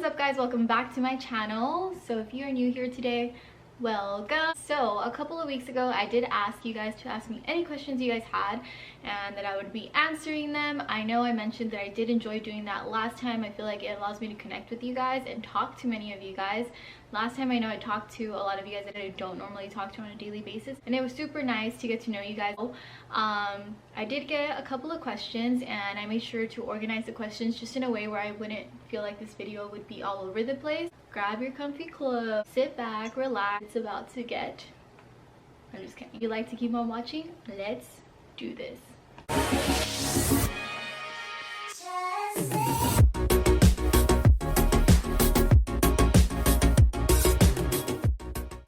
up guys, welcome back to my channel. So if you are new here today, welcome. So a couple of weeks ago I did ask you guys to ask me any questions you guys had and that I would be answering them. I know I mentioned that I did enjoy doing that last time. I feel like it allows me to connect with you guys and talk to many of you guys. Last time I know I talked to a lot of you guys that I don't normally talk to on a daily basis, and it was super nice to get to know you guys. I did get a couple of questions and I made sure to organize the questions just in a way where I wouldn't feel like this video would be all over the place. Grab your comfy clothes, sit back, relax. It's about to get... I'm just kidding. If you like to keep on watching, let's do this.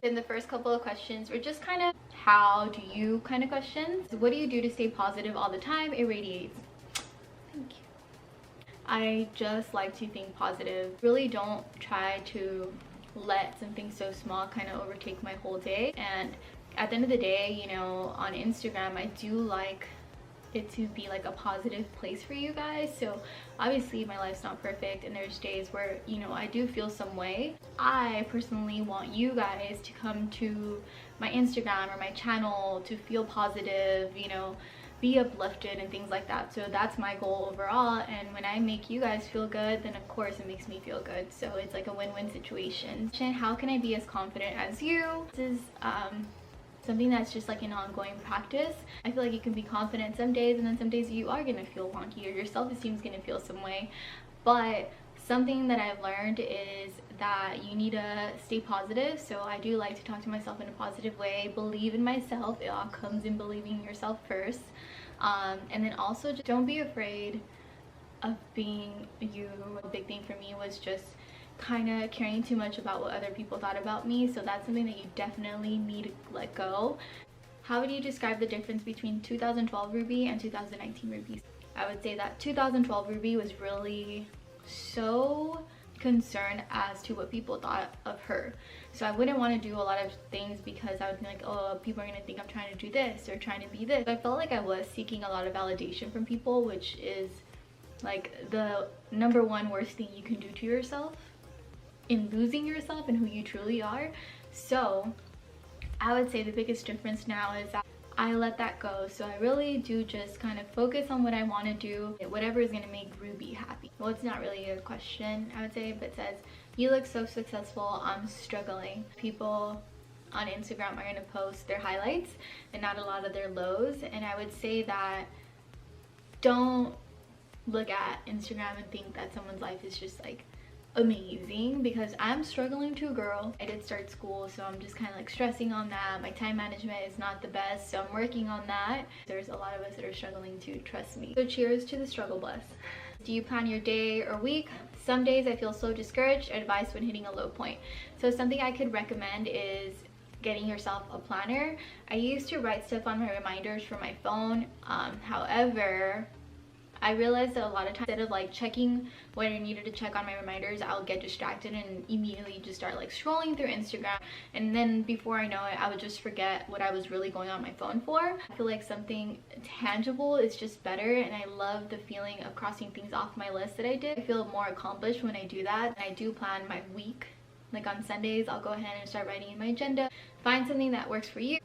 Then the first couple of questions were just kind of how do you kind of questions. What do you do to stay positive all the time? It radiates. Thank you. I just like to think positive. Really don't try to let something so small kind of overtake my whole day. And at the end of the day, you know, on Instagram I do like it to be like a positive place for you guys. So obviously my life's not perfect and there's days where, you know, I do feel some way. I personally want you guys to come to my Instagram or my channel to feel positive, you know, be uplifted and things like that. So that's my goal overall, and when I make you guys feel good, then of course it makes me feel good. So it's like a win-win situation. How can I be as confident as you? This is something that's just like an ongoing practice. I feel like you can be confident some days, and then some days you are gonna feel wonky or your self-esteem is gonna feel some way. But something that I've learned is that you need to stay positive. So I do like to talk to myself in a positive way, believe in myself. It all comes in believing in yourself first. And then also just don't be afraid of being you. A big thing for me was just kind of caring too much about what other people thought about me. So that's something that you definitely need to let go. How would you describe the difference between 2012 Ruby and 2019 Ruby? I would say that 2012 Ruby was really so concerned as to what people thought of her. So I wouldn't want to do a lot of things because I would be like, oh, people are gonna think I'm trying to do this or trying to be this. I felt like I was seeking a lot of validation from people, which is like the number one worst thing you can do to yourself in losing yourself and who you truly are. So I would say the biggest difference now is that I let that go. So I really do just kind of focus on what I want to do, whatever is going to make Ruby happy. Well, it's not really a question, I would say, but it says, you look so successful, I'm struggling. People on Instagram are going to post their highlights and not a lot of their lows. And I would say that don't look at Instagram and think that someone's life is just like amazing, because I'm struggling too, girl. I did start school, so I'm just kind of like stressing on that. My time management is not the best, so I'm working on that. There's a lot of us that are struggling too, trust me. So cheers to the struggle bus. Do you plan your day or week? Some days I feel so discouraged. Advice when hitting a low point. So something I could recommend is getting yourself a planner. I used to write stuff on my reminders for my phone. However, I realized that a lot of times, instead of like checking what I needed to check on my reminders, I'll get distracted and immediately just start like scrolling through Instagram, and then before I know it, I would just forget what I was really going on my phone for. I feel like something tangible is just better, and I love the feeling of crossing things off my list that I did. I feel more accomplished when I do that. And I do plan my week. Like on Sundays, I'll go ahead and start writing in my agenda. Find something that works for you.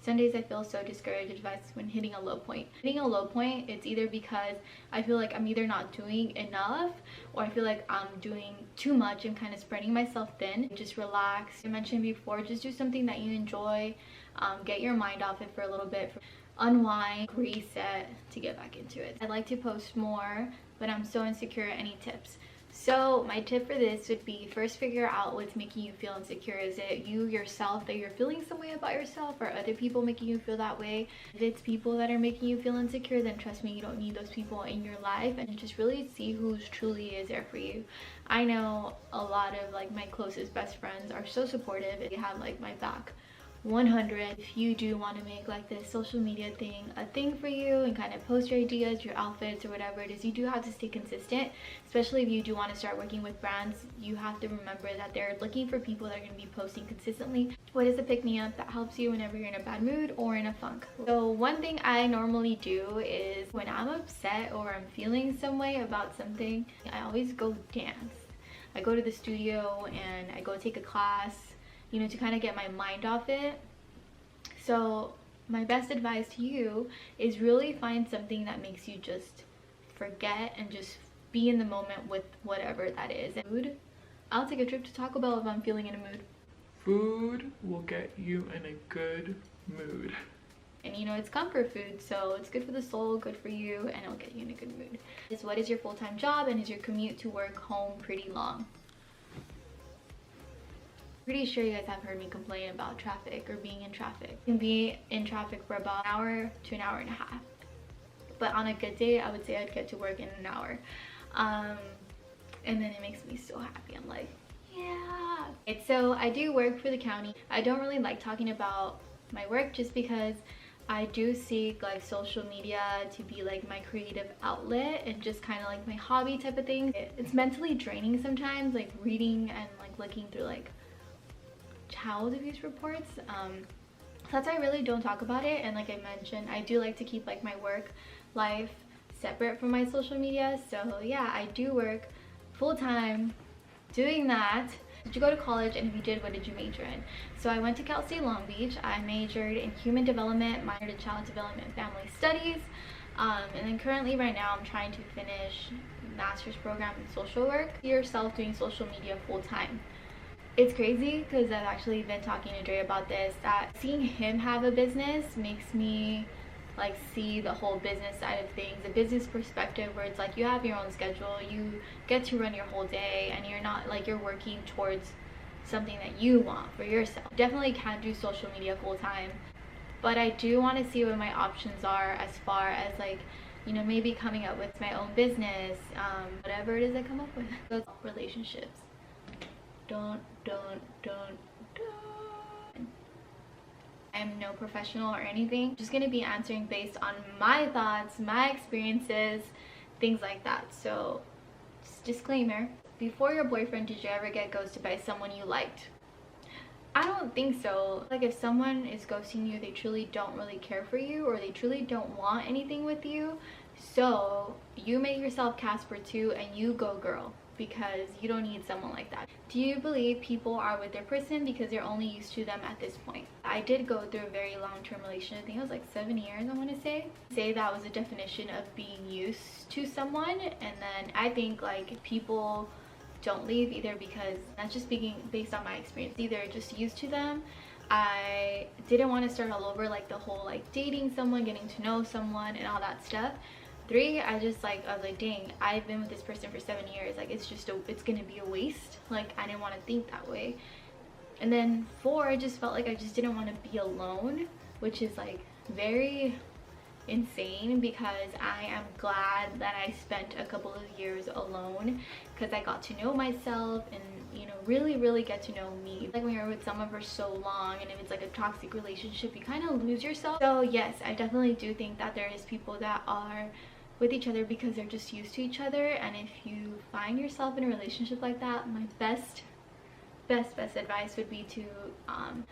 Sundays I feel so discouraged. Advice when hitting a low point. Hitting a low point, it's either because I feel like I'm either not doing enough, or I feel like I'm doing too much and kind of spreading myself thin. Just relax. I mentioned before, just do something that you enjoy. Get your mind off it for a little bit. Unwind, reset to get back into it. I'd like to post more, but I'm so insecure. Any tips? So my tip for this would be, first figure out what's making you feel insecure. Is it you yourself that you're feeling some way about yourself, or other people making you feel that way? If it's people that are making you feel insecure, then trust me, you don't need those people in your life, and just really see who truly is there for you. I know a lot of like my closest best friends are so supportive. They have like my back 100. If you do want to make like this social media thing a thing for you and kind of post your ideas, your outfits, or whatever it is, you do have to stay consistent. Especially if you do want to start working with brands, you have to remember that they're looking for people that are going to be posting consistently. What is a pick-me-up that helps you whenever you're in a bad mood or in a funk? So one thing I normally do is when I'm upset or I'm feeling some way about something, I always go dance. I go to the studio and I go take a class, you know, to kind of get my mind off it. So my best advice to you is really find something that makes you just forget and just be in the moment with whatever that is. Food, I'll take a trip to Taco Bell if I'm feeling in a mood. Food will get you in a good mood. And you know, it's comfort food, so it's good for the soul, good for you, and it'll get you in a good mood. What is your full-time job, and is your commute to work home pretty long? Pretty sure you guys have heard me complain about traffic or being in traffic. You can be in traffic for about an hour to an hour and a half. But on a good day, I would say I'd get to work in an hour. And then it makes me so happy. I'm like, yeah. So I do work for the county. I don't really like talking about my work just because I do seek like social media to be like my creative outlet and just kind of like my hobby type of thing. It's mentally draining sometimes, like reading and like looking through like child abuse reports. That's why I really don't talk about it. And like I mentioned, I do like to keep like my work life separate from my social media. So yeah, I do work full-time doing that. Did you go to college, and if you did, what did you major in? So I went to Cal State Long Beach. I majored in human development, minored in child development and family studies, and then currently right now I'm trying to finish master's program in social work. See yourself doing social media full-time. It's crazy because I've actually been talking to Dre about this, that seeing him have a business makes me like see the whole business side of things, the business perspective, where it's like you have your own schedule, you get to run your whole day, and you're not like you're working towards something that you want for yourself. Definitely can't do social media full time, but I do want to see what my options are as far as like, you know, maybe coming up with my own business, whatever it is I come up with. Those relationships. Don't. I'm no professional or anything. Just gonna be answering based on my thoughts, my experiences, things like that. So just disclaimer, before your boyfriend, did you ever get ghosted by someone you liked? I don't think so. Like if someone is ghosting you, they truly don't really care for you, or they truly don't want anything with you. So you make yourself Casper too, and you go girl, because you don't need someone like that. Do you believe people are with their person because they're only used to them at this point? I did go through a very long-term relationship. I think it was like 7 years, I want to say. That was a definition of being used to someone. And then I think like people don't leave either because, that's just speaking based on my experience, either just used to them. I didn't want to start all over, like the whole like dating someone, getting to know someone and all that stuff. 3, I was like, dang, I've been with this person for 7 years, like it's gonna be a waste. Like I didn't want to think that way. And then 4, I just felt like I just didn't want to be alone, which is like very insane, because I am glad that I spent a couple of years alone, because I got to know myself and, you know, really get to know me. Like when you're with someone for so long, and if it's like a toxic relationship, you kind of lose yourself. So yes, I definitely do think that there is people that are with each other because they're just used to each other. And if you find yourself in a relationship like that, my best advice would be to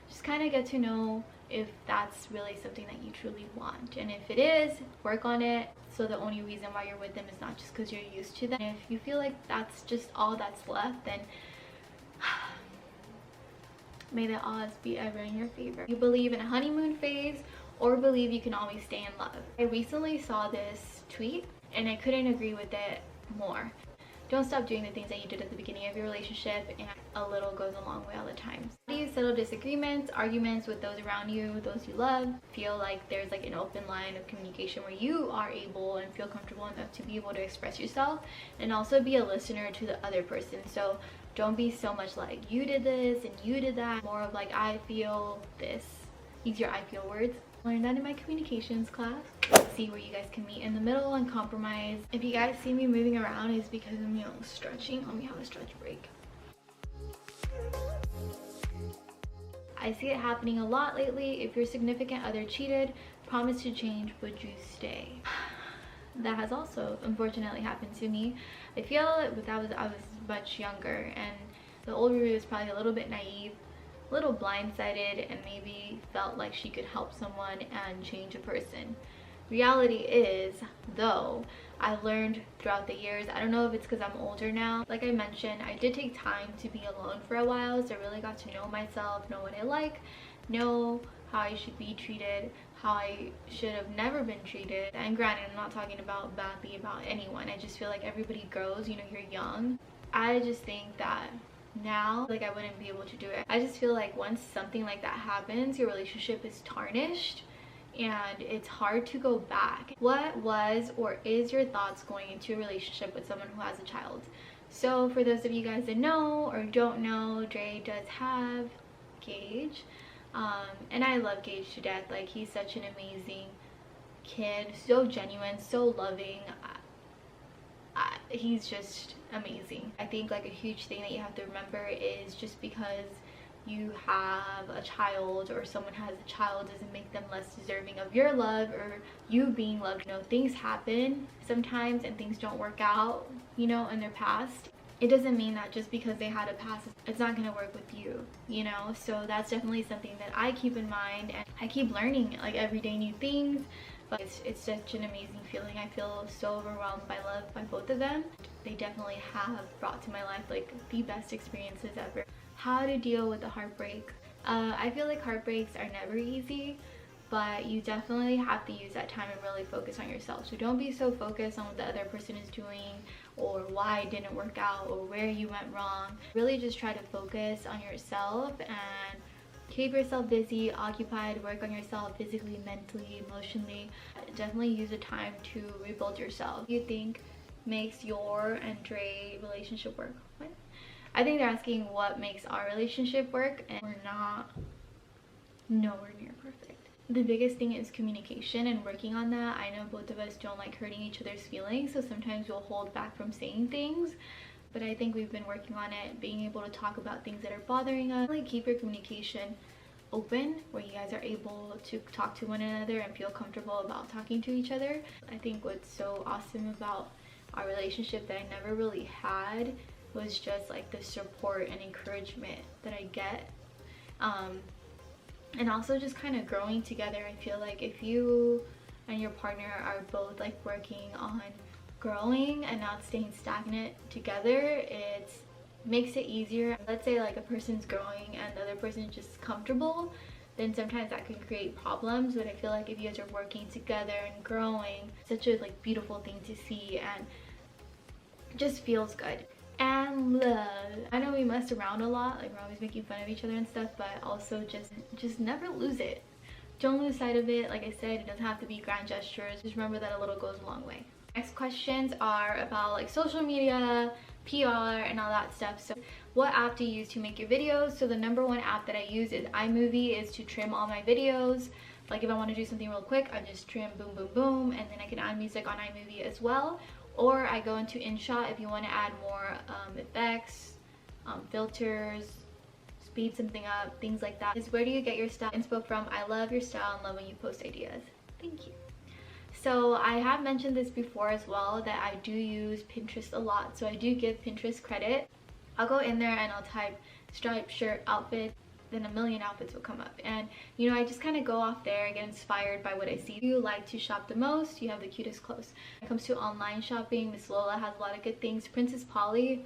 just kind of get to know if that's really something that you truly want. And if it is, work on it, so the only reason why you're with them is not just because you're used to them. And if you feel like that's just all that's left, then may the odds be ever in your favor. You believe in a honeymoon phase, or believe you can always stay in love. I recently saw this tweet and I couldn't agree with it more. Don't stop doing the things that you did at the beginning of your relationship, and a little goes a long way all the time. How do you settle disagreements, arguments with those around you, those you love? Feel like there's like an open line of communication where you are able and feel comfortable enough to be able to express yourself, and also be a listener to the other person. So don't be so much like you did this and you did that. More of like, I feel this. Use your I feel words. Learned that in my communications class. Let's see where you guys can meet in the middle and compromise. If you guys see me moving around, it's because I'm, you know, stretching. Let me have a stretch break. I see it happening a lot lately. If your significant other cheated, promise to change, would you stay? That has also unfortunately happened to me. I feel I was much younger, and the older me was probably a little bit naive, a little blindsided, and maybe felt like she could help someone and change a person. Reality is, though, I learned throughout the years, I don't know if it's because I'm older now, like I mentioned, I did take time to be alone for a while, so I really got to know myself, know what I like, know how I should be treated, how I should have never been treated. And granted, I'm not talking about badly about anyone, I just feel like everybody grows, you know, you're young. I just think that now, like, I wouldn't be able to do it. I just feel like once something like that happens, your relationship is tarnished and it's hard to go back. What was or is your thoughts going into a relationship with someone who has a child? So for those of you guys that know or don't know, Dre does have Gage, and I love Gage to death. Like, he's such an amazing kid, so genuine, so loving. He's just amazing. I think like a huge thing that you have to remember is just because you have a child or someone has a child doesn't make them less deserving of your love or you being loved. You know, things happen sometimes and things don't work out, you know, in their past. It doesn't mean that just because they had a past, it's not going to work with you, you know? So that's definitely something that I keep in mind, and I keep learning like every day new things. But it's such an amazing feeling. I feel so overwhelmed by love by both of them. They definitely have brought to my life like the best experiences ever. How to deal with the heartbreak. I feel like heartbreaks are never easy, but you definitely have to use that time and really focus on yourself. So don't be so focused on what the other person is doing or why it didn't work out or where you went wrong. Really just try to focus on yourself and keep yourself busy, occupied, work on yourself physically, mentally, emotionally. Definitely use the time to rebuild yourself. What do you think makes your and Dre relationship work? What? I think they're asking what makes our relationship work, and we're not nowhere near perfect. The biggest thing is communication and working on that. I know both of us don't like hurting each other's feelings, so sometimes we'll hold back from saying things. But I think we've been working on it, being able to talk about things that are bothering us. Like, keep your communication open where you guys are able to talk to one another and feel comfortable about talking to each other. I think what's so awesome about our relationship that I never really had was just like the support and encouragement that I get. And also just kind of growing together. I feel like if you and your partner are both like working on growing and not staying stagnant together, it makes it easier. Let's say like a person's growing and the other person is just comfortable, then sometimes that can create problems. But I feel like if you guys are working together and growing, such a like beautiful thing to see and just feels good. And love. I know we mess around a lot, like we're always making fun of each other and stuff, but also just never lose it. Don't lose sight of it. Like I said, it doesn't have to be grand gestures. Just remember that a little goes a long way. Next questions are about like social media, PR, and all that stuff. So what app do you use to make your videos? So the number one app that I use is iMovie, is to trim all my videos. Like if I want to do something real quick, I just trim, boom, boom, boom, and then I can add music on iMovie as well. Or I go into InShot if you want to add more effects, filters, speed something up, things like that. Where do you get your style inspo from? I love your style and love when you post ideas. Thank you. So I have mentioned this before as well, that I do use Pinterest a lot. So I do give Pinterest credit. I'll go in there and I'll type striped shirt outfit, then a million outfits will come up. And you know, I just kind of go off there and get inspired by what I see. If you like to shop the most, you have the cutest clothes. When it comes to online shopping, Miss Lola has a lot of good things. Princess Polly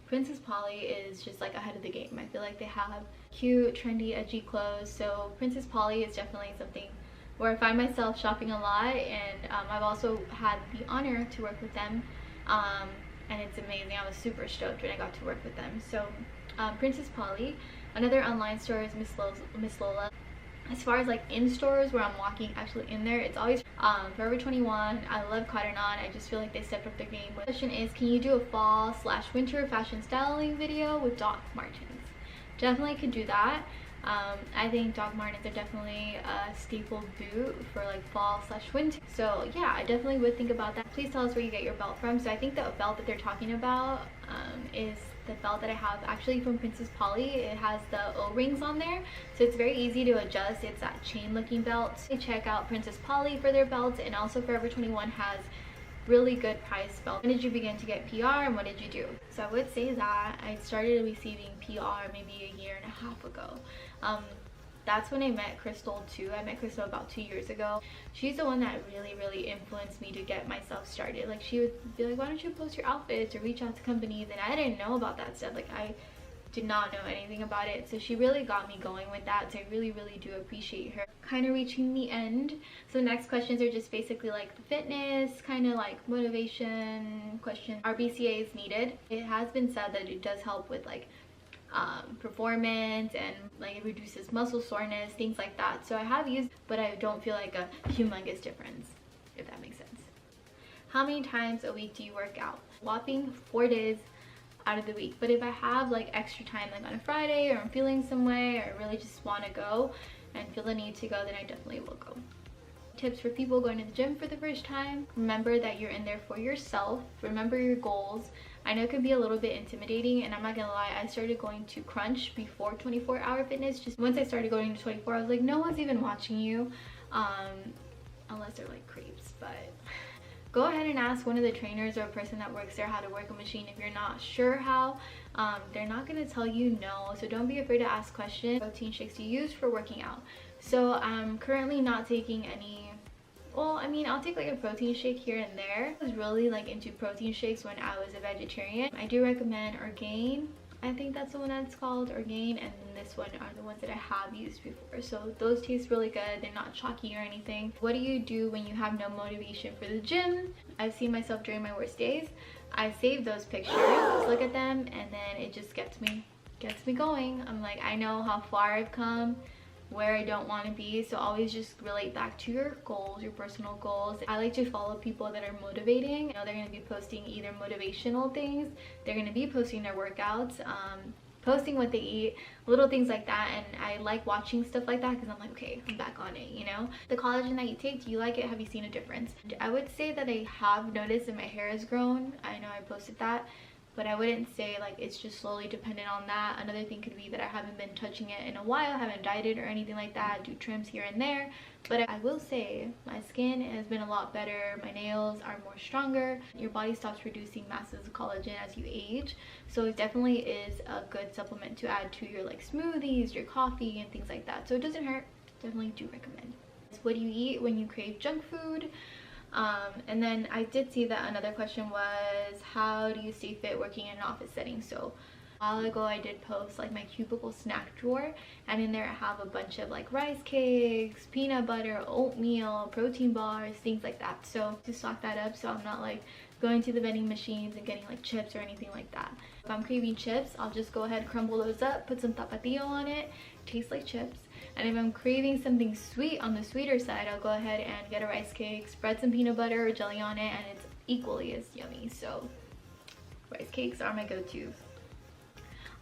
is just like ahead of the game. I feel like they have cute, trendy, edgy clothes. So Princess Polly is definitely something where I find myself shopping a lot, and I've also had the honor to work with them, and it's amazing. I was super stoked when I got to work with them. So Princess Polly. Another online store is Miss Lola. As far as like in stores where I'm walking actually in there, it's always Forever 21. I love Cotton On. I just feel like they stepped up their game. The question is, can you do a fall/winter fashion styling video with Doc Martens? Definitely could do that. I think Doc Martens are definitely a staple boot for like fall/winter. So yeah, I definitely would think about that. Please tell us where you get your belt from. So I think the belt that they're talking about is the belt that I have actually from Princess Polly. It has the O-rings on there, so it's very easy to adjust. It's that chain looking belt. So check out Princess Polly for their belts, and also Forever 21 has really good price belts. When did you begin to get PR and what did you do? So I would say that I started receiving PR maybe a year and a half ago. That's when I met Crystal too. I met Crystal about 2 years ago. She's the one that really influenced me to get myself started. Like, she would be like, why don't you post your outfits or reach out to companies? And I didn't know about that stuff. Like, I did not know anything about it, so she really got me going with that. So I really do appreciate her. Kind of reaching the end, so the next questions are just basically like the fitness, kind of like motivation questions. Are BCAAs needed? It has been said that it does help with like performance, and like it reduces muscle soreness, things like that. So I have used, but I don't feel like a humongous difference, if that makes sense. How many times a week do you work out? Whopping 4 days out of the week. But if I have like extra time, like on a Friday, or I'm feeling some way, or I really just want to go and feel the need to go, then I definitely will go. Tips for people going to the gym for the first time: remember that you're in there for yourself. Remember your goals. I know it can be a little bit intimidating, and I'm not gonna lie, I started going to Crunch before 24-hour fitness. Just once I started going to 24, I was like, no one's even watching you, unless they're like creeps. But go ahead and ask one of the trainers or a person that works there how to work a machine. If you're not sure how, they're not going to tell you no, so don't be afraid to ask questions. Protein shakes you use for working out. So I'm currently not taking any, well, I mean, I'll take like a protein shake here and there. I was really like into protein shakes when I was a vegetarian. I do recommend Orgain. I think that's the one that's called Orgain, and then this one are the ones that I have used before. So those taste really good. They're not chalky or anything. What do you do when you have no motivation for the gym? I've seen myself during my worst days. I save those pictures, just look at them, and then it just gets me going. I'm like, I know how far I've come, where I don't want to be. So always just relate back to your goals, your personal goals. I like to follow people that are motivating. You know, they're going to be posting either motivational things, they're going to be posting their workouts, posting what they eat, little things like that. And I like watching stuff like that because I'm like, okay, I'm back on it, you know. The collagen that you take, do you like it? Have you seen a difference? I would say that I have noticed that my hair has grown. I know I posted that, but I wouldn't say like it's just slowly dependent on that. Another thing could be that I haven't been touching it in a while, haven't dieted or anything like that, do trims here and there. But I will say my skin has been a lot better, my nails are more stronger. Your body stops producing masses of collagen as you age, so it definitely is a good supplement to add to your like smoothies, your coffee, and things like that. So it doesn't hurt, definitely do recommend. What do you eat when you crave junk food? And then I did see that another question was, how do you stay fit working in an office setting? So a while ago I did post like my cubicle snack drawer, and in there I have a bunch of like rice cakes, peanut butter, oatmeal, protein bars, things like that. So to stock that up, so I'm not like going to the vending machines and getting like chips or anything like that. If I'm craving chips, I'll just go ahead, crumble those up, put some tapatio on it, tastes like chips. And if I'm craving something sweet on the sweeter side, I'll go ahead and get a rice cake, spread some peanut butter or jelly on it, and it's equally as yummy. So rice cakes are my go-to.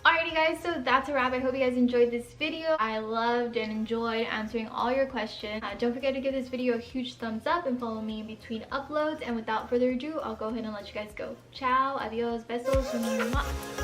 Alrighty guys, so that's a wrap. I hope you guys enjoyed this video. I loved and enjoyed answering all your questions. Don't forget to give this video a huge thumbs up and follow me in between uploads. And without further ado, I'll go ahead and let you guys go. Ciao, adios, besos, mwah.